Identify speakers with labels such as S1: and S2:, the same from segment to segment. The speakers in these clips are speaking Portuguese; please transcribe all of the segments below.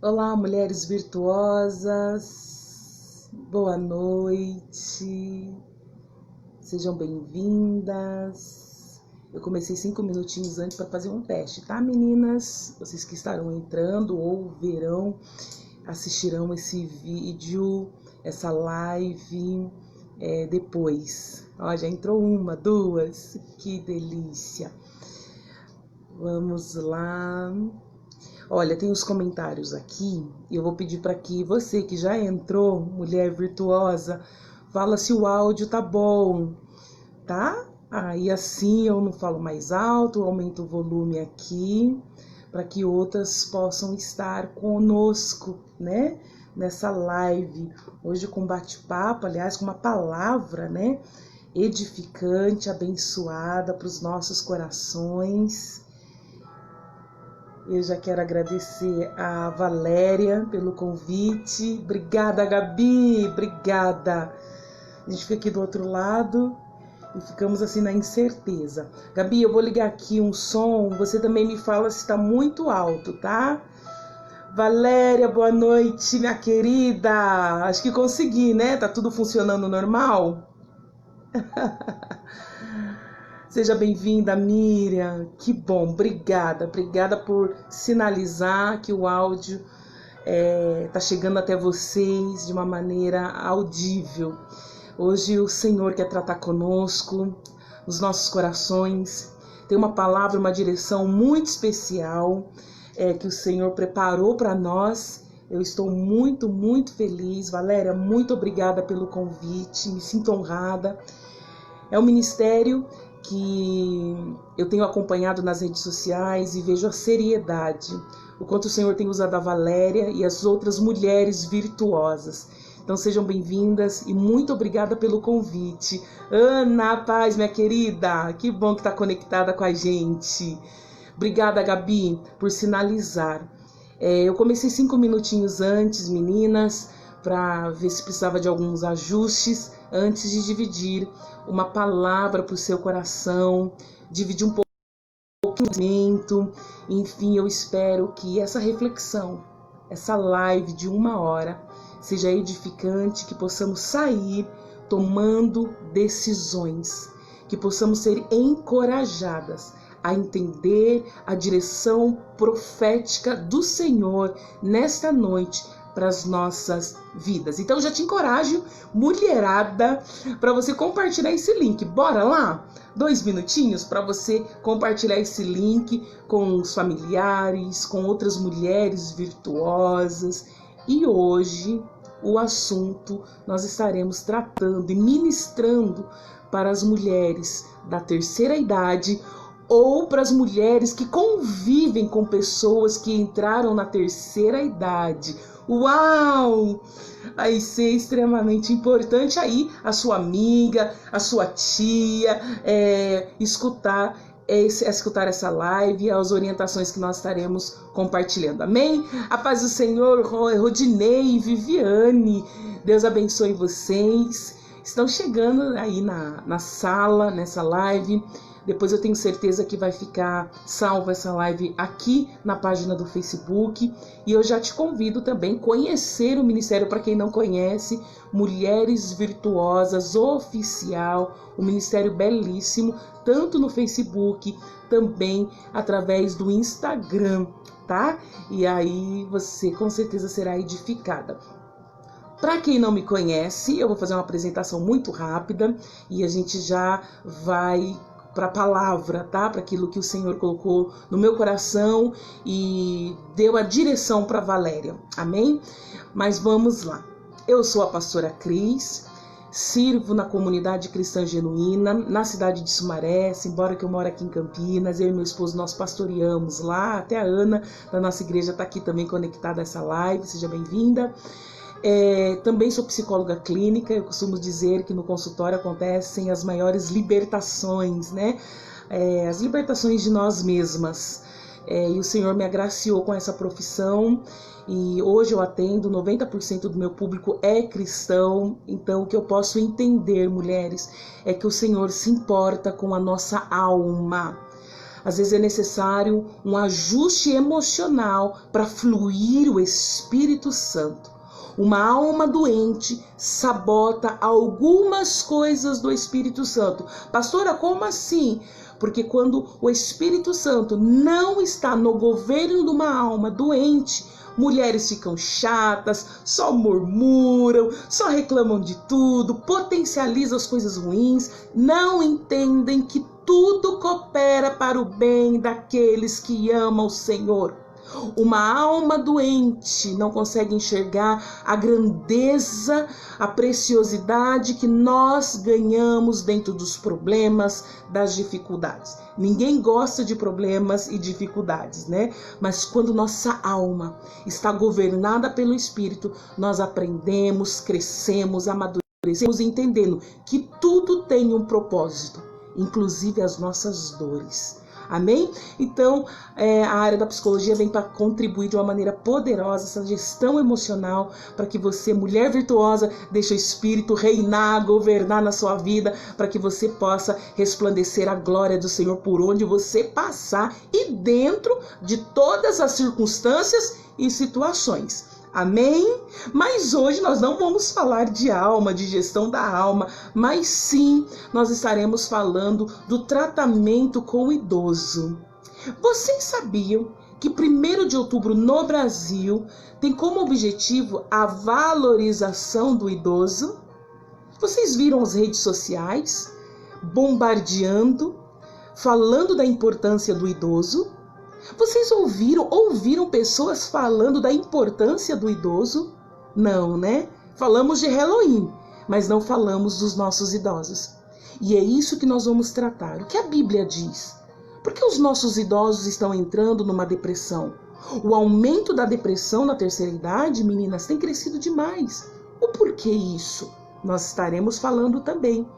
S1: Olá, mulheres virtuosas, boa noite, sejam bem-vindas. Eu comecei 5 minutinhos antes para fazer um teste, tá, meninas? Vocês que estarão entrando ou verão, assistirão esse vídeo, essa live depois. Ó, já entrou uma, duas, que delícia. Vamos lá. Olha, tem os comentários aqui e eu vou pedir para que você que já entrou, mulher virtuosa, fala se o áudio tá bom, tá? Aí assim eu não falo mais alto, eu aumento o volume aqui para que outras possam estar conosco, né? Nessa live, hoje com bate-papo, aliás, com uma palavra, né? Edificante, abençoada para os nossos corações. Eu já quero agradecer a Valéria pelo convite. Obrigada, Gabi. Obrigada. A gente fica aqui do outro lado e ficamos assim na incerteza. Gabi, eu vou ligar aqui um som. Você também me fala se está muito alto, tá? Valéria, boa noite, minha querida. Acho que consegui, né? Tá tudo funcionando normal? Seja bem-vinda, Miriam. Que bom, obrigada. Obrigada por sinalizar que o áudio tá chegando até vocês de uma maneira audível. Hoje o Senhor quer tratar conosco, nos nossos corações. Tem uma palavra, uma direção muito especial que o Senhor preparou para nós. Eu estou muito, muito feliz. Valéria, muito obrigada pelo convite. Me sinto honrada. É um ministério que eu tenho acompanhado nas redes sociais e vejo a seriedade, o quanto o Senhor tem usado a Valéria e as outras mulheres virtuosas. Então sejam bem-vindas e muito obrigada pelo convite. Ana Paz, minha querida, que bom que está conectada com a gente. Obrigada, Gabi, por sinalizar. Eu comecei 5 minutinhos antes, meninas, para ver se precisava de alguns ajustes antes de dividir uma palavra para o seu coração, dividir um pouquinho, enfim, eu espero que essa reflexão, essa live de 1 hora, seja edificante, que possamos sair tomando decisões, que possamos ser encorajadas a entender a direção profética do Senhor nesta noite, para as nossas vidas. Então eu já te encorajo, mulherada, para você compartilhar esse link. Bora lá? 2 minutinhos para você compartilhar esse link com os familiares, com outras mulheres virtuosas. E hoje o assunto nós estaremos tratando e ministrando para as mulheres da terceira idade ou para as mulheres que convivem com pessoas que entraram na terceira idade. Uau! Vai ser extremamente importante aí a sua amiga, a sua tia, escutar essa live e as orientações que nós estaremos compartilhando. Amém? A paz do Senhor, Rodinei e Viviane. Deus abençoe vocês. Estão chegando aí na sala, nessa live. Depois eu tenho certeza que vai ficar salva essa live aqui na página do Facebook. E eu já te convido também a conhecer o ministério, para quem não conhece, Mulheres Virtuosas Oficial, um ministério belíssimo, tanto no Facebook, também através do Instagram, tá? E aí você com certeza será edificada. Para quem não me conhece, eu vou fazer uma apresentação muito rápida e a gente já vai para a palavra, tá? Para aquilo que o Senhor colocou no meu coração e deu a direção para Valéria, amém? Mas vamos lá. Eu sou a pastora Cris, sirvo na comunidade cristã genuína, na cidade de Sumaré, embora que eu moro aqui em Campinas, eu e meu esposo nós pastoreamos lá, até a Ana da nossa igreja está aqui também conectada a essa live, seja bem-vinda. Também sou psicóloga clínica. Eu costumo dizer que no consultório acontecem as maiores libertações, né? As libertações de nós mesmas. E o Senhor me agraciou com essa profissão e hoje eu atendo, 90% do meu público é cristão. Então o que eu posso entender, mulheres, é que o Senhor se importa com a nossa alma. Às vezes é necessário um ajuste emocional para fluir o Espírito Santo. Uma alma doente sabota algumas coisas do Espírito Santo. Pastora, como assim? Porque quando o Espírito Santo não está no governo de uma alma doente, mulheres ficam chatas, só murmuram, só reclamam de tudo, potencializam as coisas ruins, não entendem que tudo coopera para o bem daqueles que amam o Senhor. Uma alma doente não consegue enxergar a grandeza, a preciosidade que nós ganhamos dentro dos problemas, das dificuldades. Ninguém gosta de problemas e dificuldades, né? Mas quando nossa alma está governada pelo Espírito, nós aprendemos, crescemos, amadurecemos, entendendo que tudo tem um propósito, inclusive as nossas dores. Amém? Então, a área da psicologia vem para contribuir de uma maneira poderosa essa gestão emocional, para que você, mulher virtuosa, deixe o Espírito reinar, governar na sua vida, para que você possa resplandecer a glória do Senhor por onde você passar e dentro de todas as circunstâncias e situações. Amém? Mas hoje nós não vamos falar de alma, de gestão da alma, mas sim nós estaremos falando do tratamento com o idoso. Vocês sabiam que 1º de outubro no Brasil tem como objetivo a valorização do idoso? Vocês viram as redes sociais bombardeando, falando da importância do idoso? Vocês ouviram pessoas falando da importância do idoso? Não, né? Falamos de Halloween, mas não falamos dos nossos idosos. E é isso que nós vamos tratar. O que a Bíblia diz? Por que os nossos idosos estão entrando numa depressão? O aumento da depressão na terceira idade, meninas, tem crescido demais. O porquê isso? Nós estaremos falando também.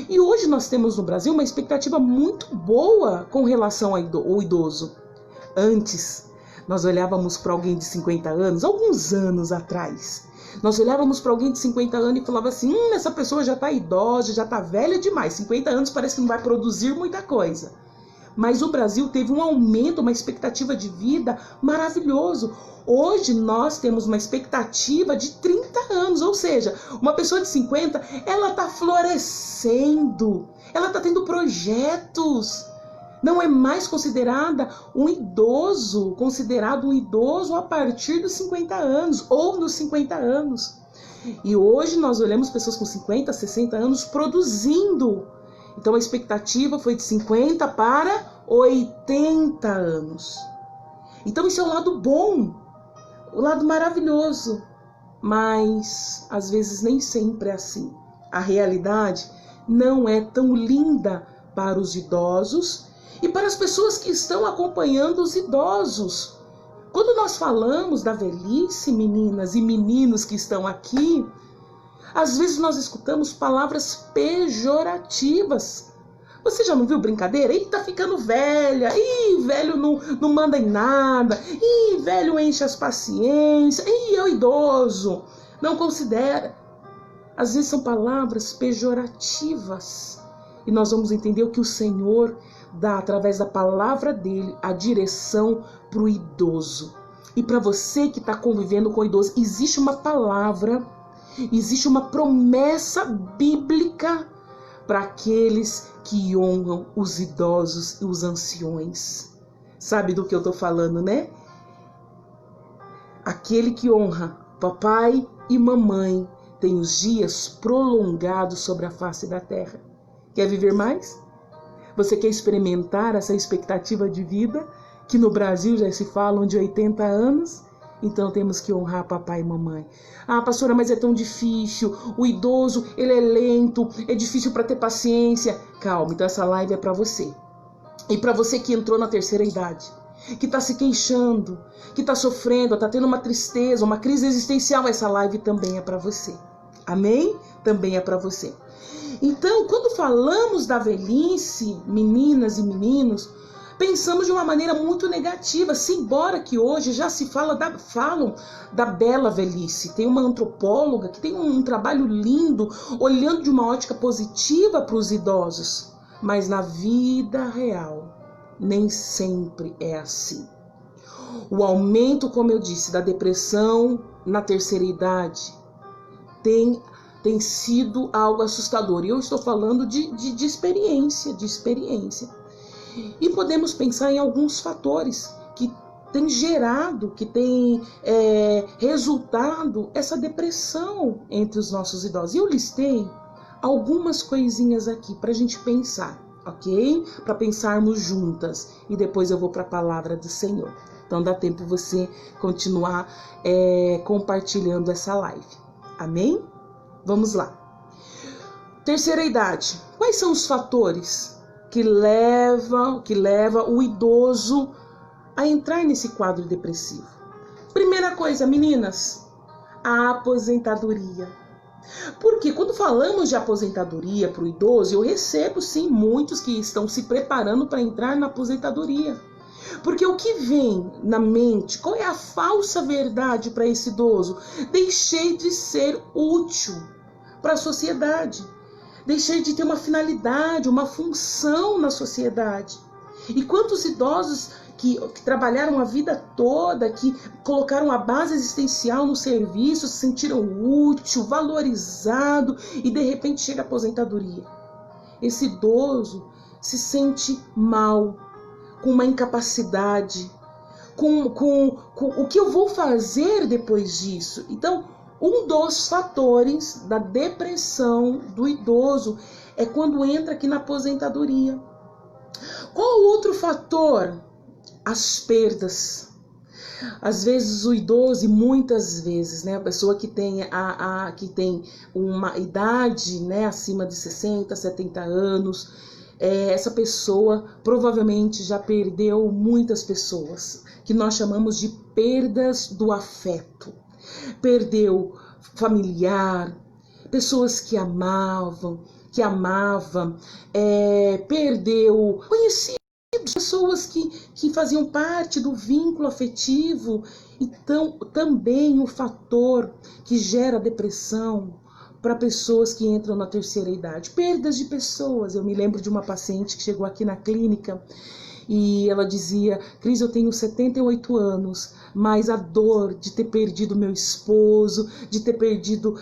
S1: E hoje nós temos no Brasil uma expectativa muito boa com relação ao idoso. Antes, nós olhávamos para alguém de 50 anos, alguns anos atrás. Nós olhávamos para alguém de 50 anos e falava assim, essa pessoa já está idosa, já está velha demais. 50 anos parece que não vai produzir muita coisa. Mas o Brasil teve um aumento, uma expectativa de vida maravilhoso. Hoje nós temos uma expectativa de 30 anos, ou seja, uma pessoa de 50, ela está florescendo, ela está tendo projetos. Não é mais considerado um idoso a partir dos 50 anos ou nos 50 anos. E hoje nós olhamos pessoas com 50, 60 anos produzindo. Então a expectativa foi de 50 para 80 anos. Então isso é o lado bom, o lado maravilhoso. Mas às vezes nem sempre é assim. A realidade não é tão linda para os idosos e para as pessoas que estão acompanhando os idosos. Quando nós falamos da velhice, meninas e meninos que estão aqui, às vezes nós escutamos palavras pejorativas. Você já não viu brincadeira? Ih, tá ficando velha. Ih, velho não manda em nada. Ih, velho enche as paciências. Ih, é o idoso. Não considera. Às vezes são palavras pejorativas. E nós vamos entender o que o Senhor dá através da palavra dele, a direção para o idoso. E para você que está convivendo com o idoso, existe uma palavra, existe uma promessa bíblica para aqueles que honram os idosos e os anciões. Sabe do que eu estou falando, né? Aquele que honra papai e mamãe tem os dias prolongados sobre a face da terra. Quer viver mais? Você quer experimentar essa expectativa de vida que no Brasil já se falam de 80 anos? Então temos que honrar papai e mamãe. Ah, pastora, mas é tão difícil. O idoso, ele é lento, é difícil para ter paciência. Calma, então essa live é para você. E para você que entrou na terceira idade, que está se queixando, que está sofrendo, está tendo uma tristeza, uma crise existencial, essa live também é para você. Amém? Também é para você. Então, quando falamos da velhice, meninas e meninos, pensamos de uma maneira muito negativa, embora que hoje já se falam da bela velhice. Tem uma antropóloga que tem um trabalho lindo, olhando de uma ótica positiva para os idosos. Mas na vida real, Nem sempre é assim. O aumento, como eu disse, da depressão na terceira idade tem sido algo assustador. E eu estou falando de experiência, E podemos pensar em alguns fatores que têm gerado, que têm resultado essa depressão entre os nossos idosos. E eu listei algumas coisinhas aqui para a gente pensar, ok? Para pensarmos juntas. E depois eu vou para a palavra do Senhor. Então dá tempo você continuar compartilhando essa live. Amém? Vamos lá. Terceira idade. Quais são os fatores que leva o idoso a entrar nesse quadro depressivo? Primeira coisa, meninas, a aposentadoria. Porque quando falamos de aposentadoria para o idoso, eu recebo sim muitos que estão se preparando para entrar na aposentadoria. Porque o que vem na mente, qual é a falsa verdade para esse idoso? Deixei de ser útil para a sociedade. Deixei de ter uma finalidade, uma função na sociedade. E quantos idosos que trabalharam a vida toda, que colocaram a base existencial no serviço, se sentiram útil, valorizado e de repente chega a aposentadoria. Esse idoso se sente mal, com uma incapacidade, com o que eu vou fazer depois disso. Então, um dos fatores da depressão do idoso é quando entra aqui na aposentadoria. Qual outro fator? As perdas. Às vezes o idoso, e muitas vezes, né, a pessoa que tem, que tem uma idade, né, acima de 60, 70 anos, essa pessoa provavelmente já perdeu muitas pessoas, que nós chamamos de perdas do afeto. Perdeu familiar, pessoas que amava, perdeu conhecidos, pessoas que faziam parte do vínculo afetivo. Então, também o fator que gera depressão para pessoas que entram na terceira idade. Perdas de pessoas. Eu me lembro de uma paciente que chegou aqui na clínica e ela dizia: Cris, eu tenho 78 anos, mas a dor de ter perdido meu esposo, de ter perdido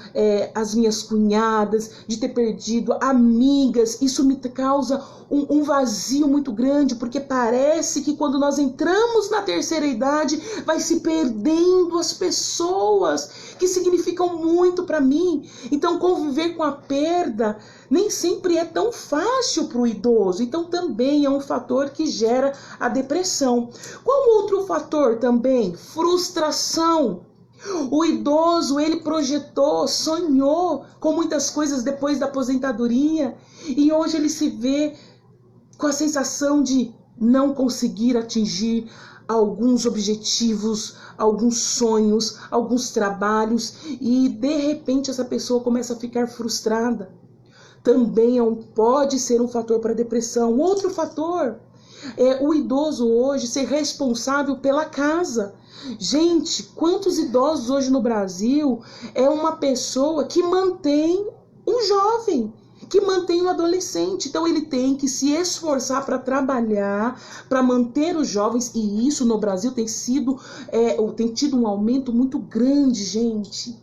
S1: as minhas cunhadas, de ter perdido amigas, isso me causa um vazio muito grande, porque parece que quando nós entramos na terceira idade, vai se perdendo as pessoas que significam muito para mim. Então, conviver com a perda nem sempre é tão fácil para o idoso. Então, também é um fator que gera a depressão. Qual outro fator também? Frustração. O idoso, ele projetou, sonhou com muitas coisas depois da aposentadoria e hoje ele se vê com a sensação de não conseguir atingir alguns objetivos, alguns sonhos, alguns trabalhos, e de repente essa pessoa começa a ficar frustrada. Também pode ser um fator para depressão. Outro fator é o idoso hoje ser responsável pela casa. Gente, quantos idosos hoje no Brasil é uma pessoa que mantém um jovem, que mantém um adolescente? Então ele tem que se esforçar para trabalhar, para manter os jovens, e isso no Brasil tem tido um aumento muito grande, gente.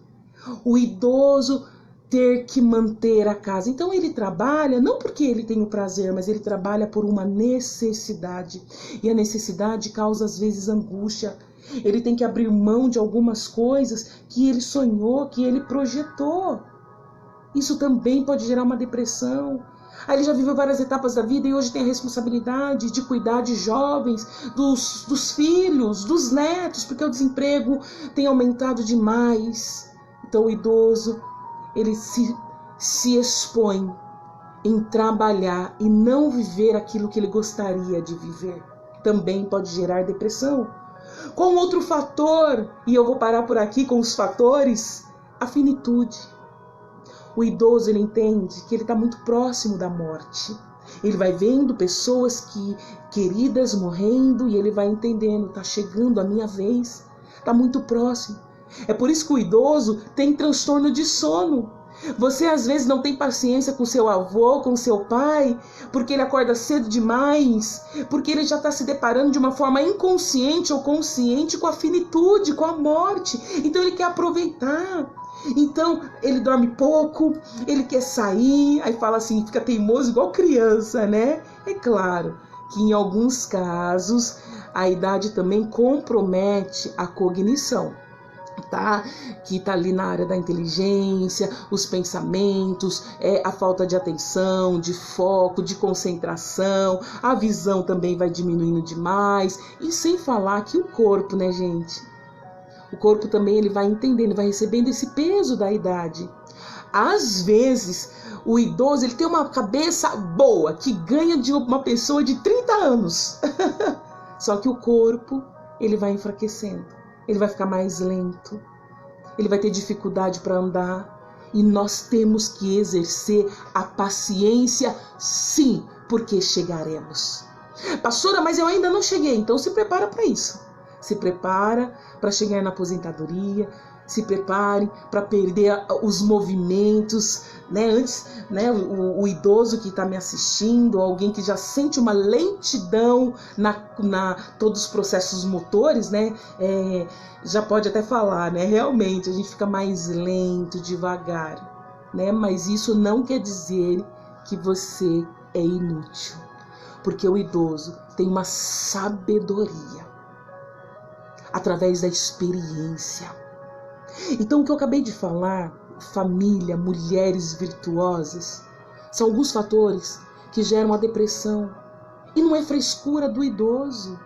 S1: O idoso ter que manter a casa. Então ele trabalha não porque ele tem o prazer, mas ele trabalha por uma necessidade. E a necessidade causa às vezes angústia. Ele tem que abrir mão de algumas coisas que ele sonhou, que ele projetou. Isso também pode gerar uma depressão. Aí ele já viveu várias etapas da vida e hoje tem a responsabilidade de cuidar de jovens, dos filhos, dos netos, porque o desemprego tem aumentado demais. Então o idoso, ele se expõe em trabalhar e não viver aquilo que ele gostaria de viver. Também pode gerar depressão. Qual outro fator? E eu vou parar por aqui com os fatores. A finitude. O idoso, ele entende que ele está muito próximo da morte. Ele vai vendo pessoas queridas morrendo e ele vai entendendo, está chegando a minha vez, está muito próximo. É por isso que o idoso tem transtorno de sono. Você às vezes não tem paciência com seu avô, com seu pai, porque ele acorda cedo demais, porque ele já está se deparando de uma forma inconsciente ou consciente com a finitude, com a morte. Então ele quer aproveitar. Então ele dorme pouco, ele quer sair, aí fala assim, fica teimoso igual criança, né? É claro que em alguns casos a idade também compromete a cognição. Tá? Que tá ali na área da inteligência, os pensamentos, a falta de atenção, de foco, de concentração, a visão também vai diminuindo demais, e sem falar que o corpo, né, gente? O corpo também ele vai entendendo, vai recebendo esse peso da idade. Às vezes, o idoso ele tem uma cabeça boa, que ganha de uma pessoa de 30 anos. Só que o corpo, ele vai enfraquecendo. Ele vai ficar mais lento, ele vai ter dificuldade para andar, e nós temos que exercer a paciência, sim, porque chegaremos. Pastora, mas eu ainda não cheguei, então se prepara para isso. Se prepara para chegar na aposentadoria, se prepare para perder os movimentos, né? Antes, né? O idoso que está me assistindo, alguém que já sente uma lentidão na todos os processos motores, né? Já pode até falar, né? Realmente a gente fica mais lento, devagar, né? Mas isso não quer dizer que você é inútil, porque o idoso tem uma sabedoria através da experiência. Então, o que eu acabei de falar, família, mulheres virtuosas, são alguns fatores que geram a depressão. E não é frescura do idoso,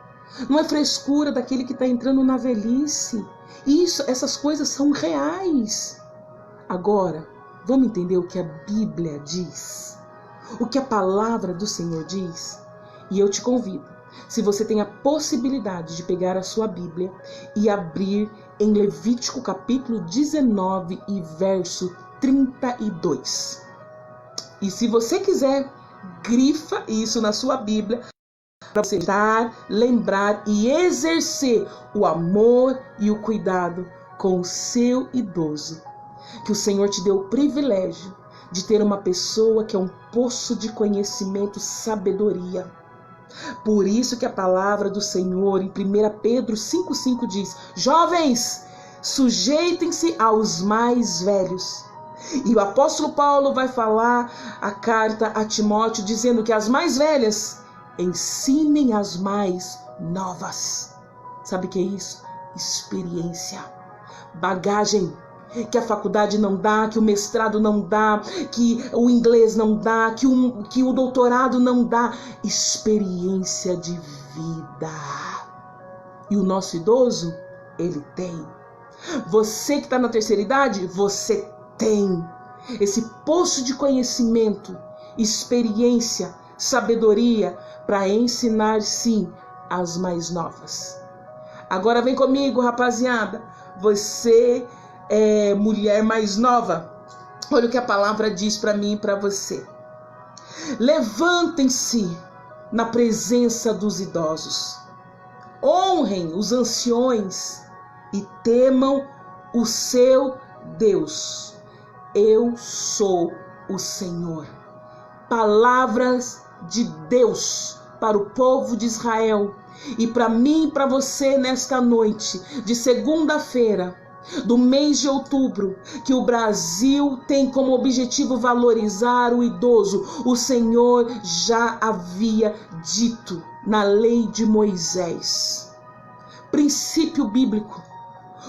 S1: não é frescura daquele que está entrando na velhice. Essas coisas são reais. Agora, vamos entender o que a Bíblia diz, o que a palavra do Senhor diz? E eu te convido, se você tem a possibilidade de pegar a sua Bíblia e abrir em Levítico capítulo 19 e verso 32. E se você quiser, grifa isso na sua Bíblia para você lembrar e exercer o amor e o cuidado com o seu idoso. Que o Senhor te deu o privilégio de ter uma pessoa que é um poço de conhecimento, sabedoria. Por isso que a palavra do Senhor em 1 Pedro 5,5 diz: jovens, sujeitem-se aos mais velhos. E o apóstolo Paulo vai falar a carta a Timóteo dizendo que as mais velhas ensinem as mais novas. Sabe o que é isso? Experiência, bagagem, que a faculdade não dá, que o mestrado não dá, que o inglês não dá, que o doutorado não dá. Experiência de vida. E o nosso idoso, ele tem. Você que está na terceira idade, você tem esse poço de conhecimento, experiência, sabedoria para ensinar, sim, as mais novas. Agora vem comigo, rapaziada. Você mulher mais nova, olha o que a palavra diz para mim e para você. Levantem-se na presença dos idosos, honrem os anciões e temam o seu Deus. Eu sou o Senhor. Palavras de Deus para o povo de Israel e para mim e para você nesta noite de segunda-feira do mês de outubro, que o Brasil tem como objetivo valorizar o idoso. O Senhor já havia dito na lei de Moisés. Princípio bíblico.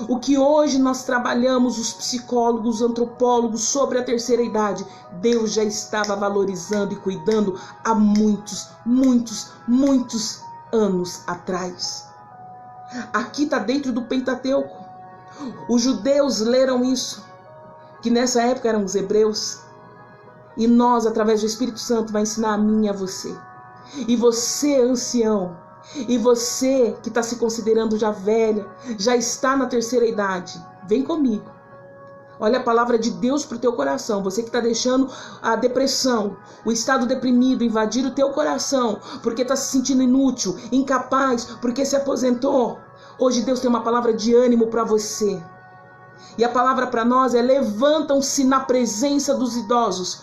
S1: O que hoje nós trabalhamos, os psicólogos, os antropólogos, sobre a terceira idade, Deus já estava valorizando e cuidando há muitos anos atrás. Aqui está dentro do Pentateuco. Os judeus leram isso, que nessa época eram os hebreus, e nós, através do Espírito Santo, vai ensinar a mim e a você. E você, ancião, e você que está se considerando já velha, já está na terceira idade, vem comigo. Olha a palavra de Deus para o teu coração. Você que está deixando a depressão, o estado deprimido invadir o teu coração, porque está se sentindo inútil, incapaz, porque se aposentou. Hoje Deus tem uma palavra de ânimo para você. E a palavra para nós é: levantam-se na presença dos idosos,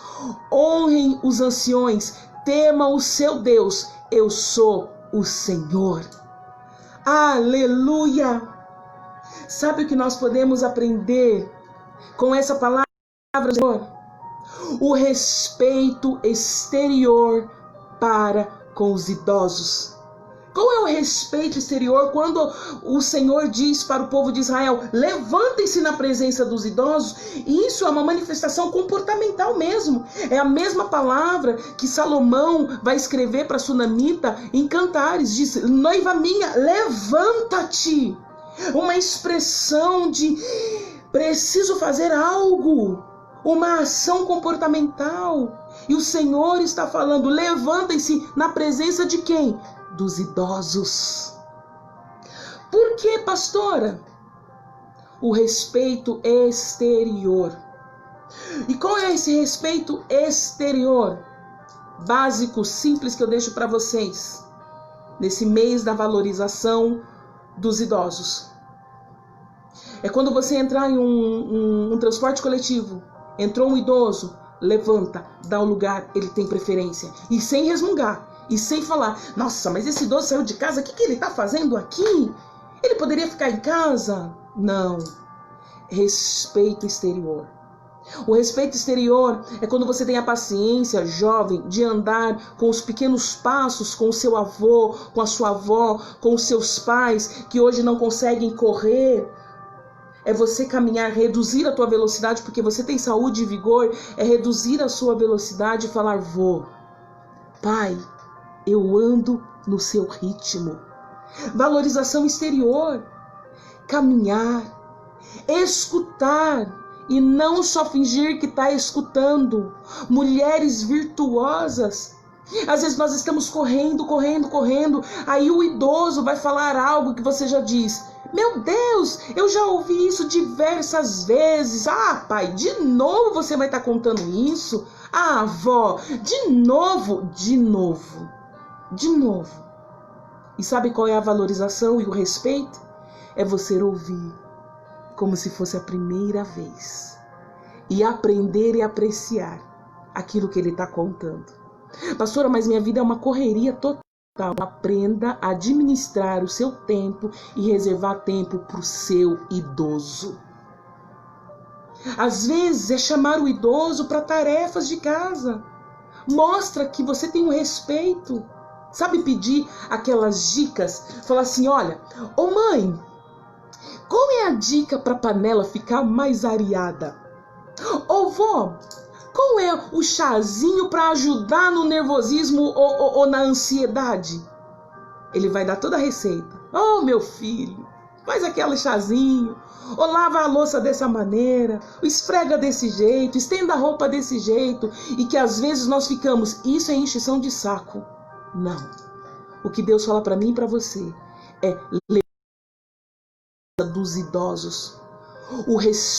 S1: honrem os anciões, temam o seu Deus, eu sou o Senhor. Aleluia! Sabe o que nós podemos aprender com essa palavra, Senhor? O respeito exterior para com os idosos. Qual é o respeito exterior quando o Senhor diz para o povo de Israel: levantem-se na presença dos idosos? Isso é uma manifestação comportamental mesmo. É a mesma palavra que Salomão vai escrever para Sunamita em Cantares. Diz: noiva minha, levanta-te. Uma expressão de preciso fazer algo, uma ação comportamental. E o Senhor está falando: levantem-se na presença de quem? Dos idosos. Por que, pastora? O respeito exterior. E qual é esse respeito exterior? Básico, simples, que eu deixo para vocês nesse mês da valorização dos idosos. É quando você entrar em um transporte coletivo, entrou um idoso, levanta, dá o lugar, ele tem preferência. E sem resmungar. E sem falar: nossa, mas esse idoso saiu de casa, o que ele está fazendo aqui? Ele poderia ficar em casa? Não. Respeito exterior. O respeito exterior é quando você tem a paciência, jovem, de andar com os pequenos passos com o seu avô, com a sua avó, com os seus pais, que hoje não conseguem correr. É você caminhar, reduzir a tua velocidade, porque você tem saúde e vigor. É reduzir a sua velocidade e falar: vô, pai, eu ando no seu ritmo. Valorização exterior. Caminhar, escutar e não só fingir que está escutando. Mulheres virtuosas. Às vezes nós estamos correndo. Aí o idoso vai falar algo que você já diz: meu Deus, eu já ouvi isso diversas vezes. Ah, pai, de novo você vai estar contando isso? Ah, avó, de novo. E sabe qual é a valorização e o respeito? É você ouvir como se fosse a primeira vez e aprender e apreciar aquilo que ele está contando. Pastora, mas minha vida é uma correria total. Aprenda a administrar o seu tempo e reservar tempo para o seu idoso. Às vezes é chamar o idoso para tarefas de casa. Mostra que você tem um respeito. Sabe, pedir aquelas dicas? Falar assim: olha, ô mãe, qual é a dica para a panela ficar mais areada? Ô vó, qual é o chazinho para ajudar no nervosismo ou na ansiedade? Ele vai dar toda a receita. Oh, meu filho, faz aquele chazinho, ou lava a louça dessa maneira, ou esfrega desse jeito, estenda a roupa desse jeito. E que às vezes nós ficamos: isso é encheção de saco. Não. O que Deus fala para mim e para você é: lembra dos idosos. O respeito